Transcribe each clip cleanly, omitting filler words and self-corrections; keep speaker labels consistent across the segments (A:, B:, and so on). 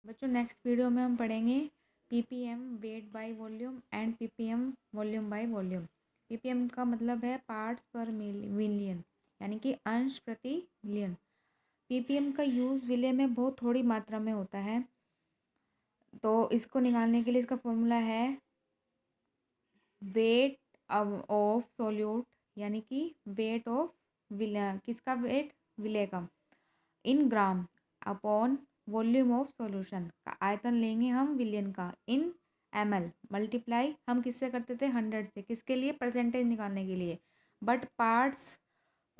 A: बच्चों next video में हम पढ़ेंगे ppm weight by volume and ppm volume by volume. Ppm का मतलब है पार्ट्स पर मिलियन, यानी कि अंश प्रति मिलियन। पीपीएम का यूज़ विलेय में बहुत थोड़ी मात्रा में होता है, तो इसको निकालने के लिए इसका फॉर्मूला है वेट ऑफ सोल्यूट, यानी कि वेट ऑफ विलेय, किसका वेट, विलेय का, in gram upon volume of solution का आयतन लेंगे हम विलियन का इन ml मल्टीप्लाई हम किससे करते थे 100 से, किसके लिए, परसेंटेज निकालने के लिए। बट पार्ट्स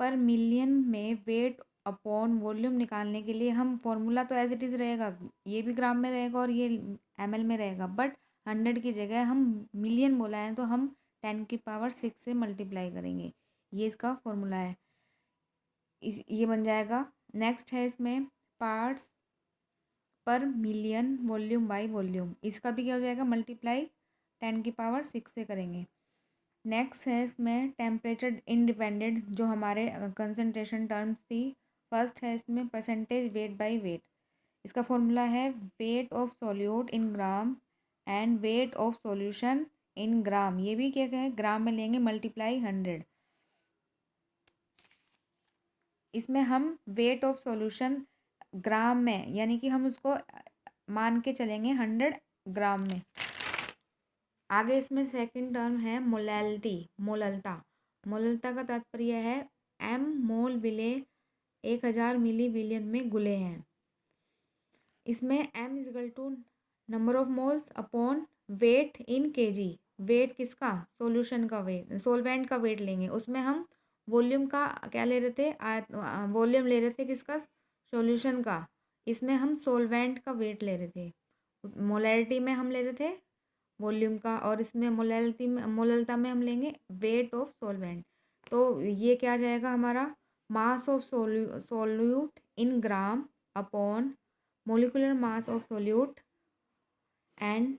A: पर मिलियन में वेट अपॉन वॉल्यूम निकालने के लिए हम फॉर्मूला तो एज इट इज़ रहेगा, ये भी ग्राम में रहेगा और ये ml में रहेगा, बट 100 की जगह हम मिलियन बोला है तो हम 10⁶ से मल्टीप्लाई करेंगे। ये इसका फॉर्मूला है, ये बन जाएगा। नेक्स्ट है इसमें पार्ट्स पर मिलियन वॉल्यूम बाय वॉल्यूम, इसका भी क्या हो जाएगा, मल्टीप्लाई 10⁶ से करेंगे। नेक्स्ट है इसमें टेम्परेचर इंडिपेंडेंट, जो हमारे कंसंट्रेशन टर्म्स थी। फर्स्ट है इसमें परसेंटेज वेट बाय वेट, इसका फॉर्मूला है weight of solute in gram and weight of solution in gram, ये भी क्या है, ग्राम में लेंगे मल्टीप्लाई 100। इसमें हम वेट ऑफ सॉल्यूशन ग्राम में, यानी कि हम उसको मान के चलेंगे 100 ग्राम में। आगे इसमें सेकंड टर्म है मोलैलिटी, मोललता। मोललता का तात्पर्य है एम मोल विलेय 1000 मिली विलियन में घुले हैं। इसमें m is equal to number of moles upon weight in kg, weight किसका, सॉल्यूशन का वेट, सॉल्वेंट का वेट लेंगे। उसमें हम वॉल्यूम का क्या ले रहे थे, वॉल्यूम ले रहे थे किसका, सॉल्यूशन का। इसमें हम सॉल्वेंट का वेट ले रहे थे, मोलैलिटी में हम ले रहे थे वॉल्यूम का, और इसमें मोलैलिटी में, मोललता में हम लेंगे वेट ऑफ सॉल्वेंट। तो ये क्या आ जाएगा हमारा, मास of solute in gram upon molecular mass of solute and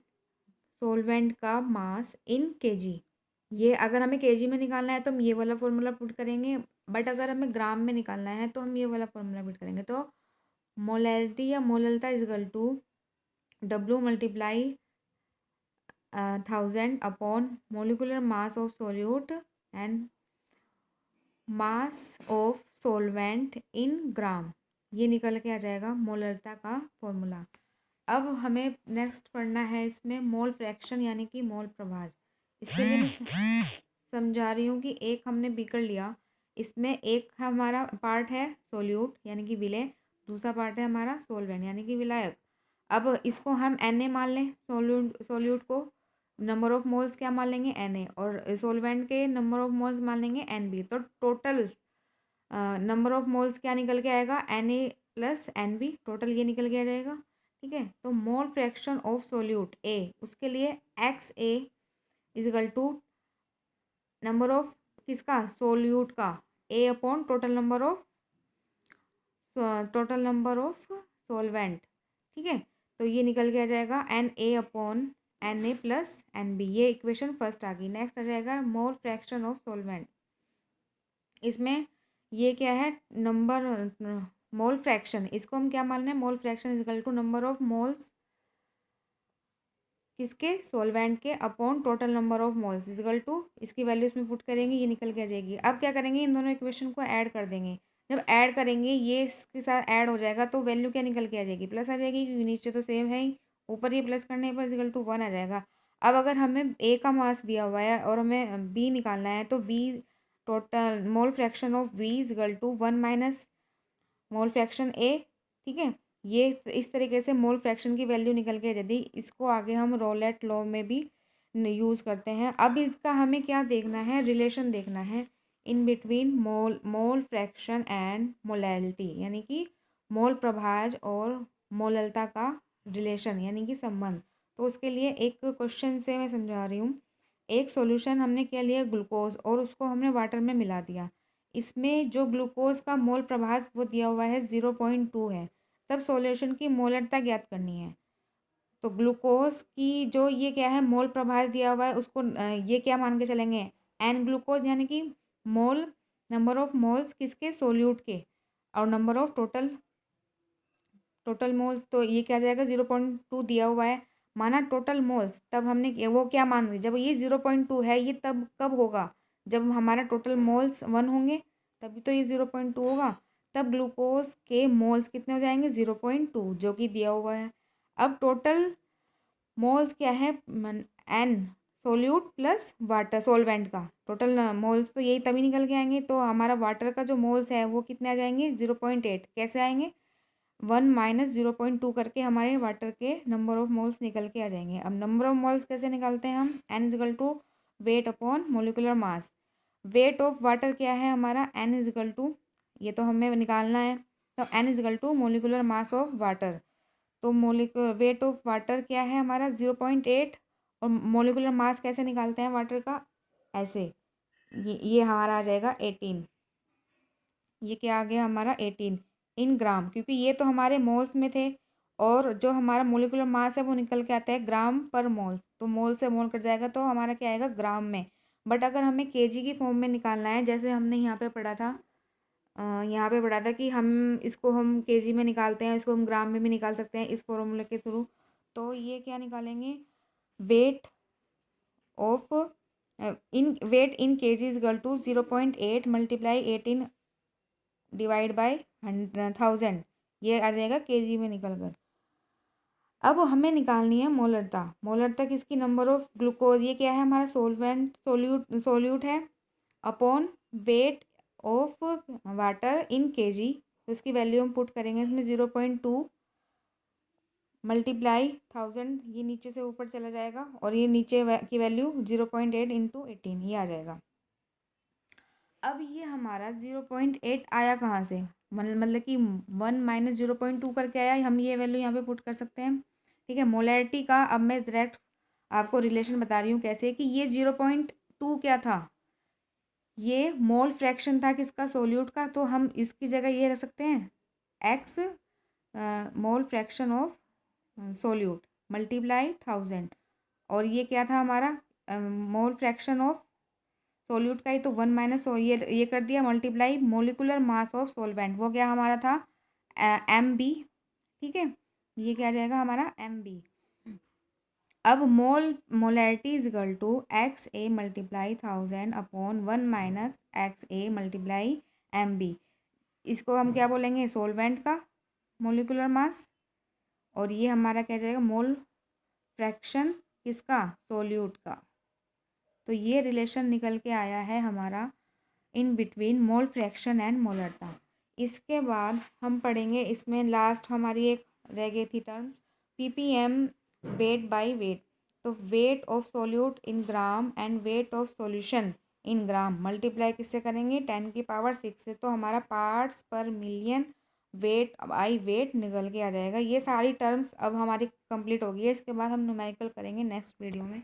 A: solvent का मास इन केजी। ये अगर हमें केजी में निकालना है तो हम ये वाला फॉर्मूला पुट करेंगे, बट अगर हमें ग्राम में निकालना है तो हम ये वाला फॉर्मूला पुट करेंगे। तो मोलैलिटी या मोललता is equal to W multiply 1000 upon molecular mass of solute and mass of solvent in gram, ये निकल के आ जाएगा मोलरता का फॉर्मूला। अब हमें नेक्स्ट पढ़ना है इसमें मोल फ्रैक्शन, यानी कि मोल प्रभाज। इसके लिए मैं समझा रही हूँ कि एक हमने बीकर लिया, इसमें एक हमारा पार्ट है सोल्यूट यानी कि विलेय, दूसरा पार्ट है हमारा सोलवेंट यानी कि विलायक। अब इसको हम Na मान लें, सोल्यूट को नंबर ऑफ मोल्स क्या मान लेंगे Na, और सोलवेंट के नंबर ऑफ मोल्स मान लेंगे Nb। तो टोटल नंबर ऑफ मोल्स क्या निकल के आएगा, Na प्लस Nb, टोटल ये निकल के आ जाएगा। ठीक है, तो mole fraction of solute A, उसके लिए XA is equal to number of किसका, सोल्यूट का, A upon total number of solvent. ठीक है, तो ये निकल के आ जाएगा Na अपॉन Na प्लस Nb, ये इक्वेशन फर्स्ट आ गई। नेक्स्ट आ जाएगा मोल फ्रैक्शन ऑफ सोलवेंट, इसमें ये क्या है, नंबर मोल फ्रैक्शन, इसको हम क्या मान रहे हैं, mole fraction is equal to number of moles किसके, सोलवेंट के, upon total number of moles is equal to, इसकी वैल्यू इसमें पुट करेंगे, ये निकल के आ जाएगी। अब क्या करेंगे, इन दोनों इक्वेशन को ऐड कर देंगे। जब ऐड करेंगे ये इसके साथ ऐड हो जाएगा तो वैल्यू क्या निकल के आ जाएगी, प्लस आ जाएगी, क्योंकि नीचे तो सेम है ही, ऊपर ये प्लस करने पर इजकल टू 1 आ जाएगा। अब अगर हमें ए का मास दिया हुआ है और हमें बी निकालना है, तो B total mole fraction of B is equal to 1 minus mole fraction A. ठीक है, ये इस तरीके से मोल फ्रैक्शन की वैल्यू निकल के यदि इसको आगे हम रोलेट लॉ में भी यूज़ करते हैं। अब इसका हमें क्या देखना है, रिलेशन देखना है इन between mole fraction and molality, यानी कि मोल प्रभाज और मोललता का रिलेशन यानी कि संबंध। तो उसके लिए एक क्वेश्चन से मैं समझा रही हूँ। एक सॉल्यूशन हमने क्या लिया, ग्लूकोज, और उसको हमने वाटर में मिला दिया। इसमें जो ग्लूकोज का मोल प्रभास वो दिया हुआ है 0.2 है। तब सॉल्यूशन की मोलरता ज्ञात करनी है। तो ग्लूकोज की जो ये क्या है, मोल प्रभास दिया हुआ है, उसको ये क्या मान के चलेंगे, एन ग्लूकोज, यानी कि मोल, नंबर ऑफ मोल्स किसके, सोल्यूट के, और number of total total moles, तो ये क्या आ जाएगा 0.2 दिया हुआ है, माना टोटल मोल्स। तब हमने वो क्या मान रही, जब ये 0.2 है ये तब कब होगा, जब हमारा टोटल मोल्स 1 होंगे तभी तो ये 0.2 होगा। तब ग्लूकोज के मोल्स कितने हो जाएंगे 0.2, जो कि दिया हुआ है। अब टोटल मोल्स क्या है N solute plus water solvent का टोटल मोल्स, तो यही तभी निकल के आएंगे। तो हमारा वाटर का जो मोल्स है वो कितने आ जाएंगे 0.8। कैसे आएंगे 1 माइनस 0.2 करके हमारे वाटर के नंबर ऑफ मोल्स निकल के आ जाएंगे। अब नंबर ऑफ मोल्स कैसे निकालते हैं हम, N is equal to weight upon molecular mass. Weight of water क्या है हमारा एन इजगल टू, ये तो हमें निकालना है, तो N is equal to molecular mass of water. तो वेट ऑफ वाटर क्या है हमारा 0.8, और मोलिकुलर मास कैसे निकालते हैं वाटर का, ऐसे ये हमारा आ जाएगा 18। ये क्या आ गया हमारा 18 इन ग्राम, क्योंकि ये तो हमारे मोल्स में थे, और जो हमारा मोलिकुलर मास है वो निकल के आता है ग्राम पर मोल, तो मोल से मोल कट जाएगा तो हमारा क्या आएगा ग्राम में। बट अगर हमें केजी की फॉर्म में निकालना है, जैसे हमने यहाँ पे पढ़ा था, यहाँ पे पढ़ा था कि हम इसको हम केजी में निकालते हैं, इसको हम ग्राम में भी निकाल सकते हैं इस फॉर्मूले के थ्रू। तो ये क्या निकालेंगे, weight of in kg is equal to 0.8 multiply 18 divide by 1000, ये आ जाएगा केजी में निकल कर। अब हमें निकालनी है मोलरता। मोलरता किसकी, नंबर ऑफ ग्लूकोज, ये क्या है हमारा सोल्यूट है, upon weight of water in KG. तो इसकी वैल्यू हम पुट करेंगे इसमें 0.2 मल्टीप्लाई 1000, ये नीचे से ऊपर चला जाएगा, और ये नीचे की वैल्यू 0.8 इंटू 18 ये आ जाएगा। अब ये हमारा 0.8 आया कहाँ से, मतलब कि 1 माइनस 0.2 करके आया, हम ये वैल्यू यहाँ पे पुट कर सकते हैं। ठीक है, मोलैरिटी का अब मैं डायरेक्ट आपको रिलेशन बता रही हूँ कैसे, कि ये 0.2 क्या था, ये मोल फ्रैक्शन था किसका, सोल्यूट का। तो हम इसकी जगह ये रख सकते हैं x mole fraction of solute multiply 1000, और ये क्या था हमारा मोल फ्रैक्शन ऑफ सोल्यूट का ही, तो 1 माइनस ये कर दिया multiply molecular mass of solvent, वो क्या हमारा था एम बी। ठीक है, ये क्या आ जाएगा हमारा एम बी। अब molarity is equal to X A multiply 1000 upon 1 minus X A multiply M B. इसको हम क्या बोलेंगे, सोलवेंट का मोलिकुलर मास, और ये हमारा क्या जाएगा मोल फ्रैक्शन किसका, सोल्यूट का। तो ये रिलेशन निकल के आया है हमारा in between mole fraction and मोलरता। इसके बाद हम पढ़ेंगे, इसमें लास्ट हमारी एक रह गई थी term PPM, weight by weight. तो weight of solute in gram and weight of solution in gram multiply किससे करेंगे 10⁶ से, तो हमारा पार्ट्स पर मिलियन वेट बाई वेट निकल के आ जाएगा। ये सारी टर्म्स अब हमारी कंप्लीट होगी है, इसके बाद हम न्यूमेरिकल करेंगे नेक्स्ट वीडियो में।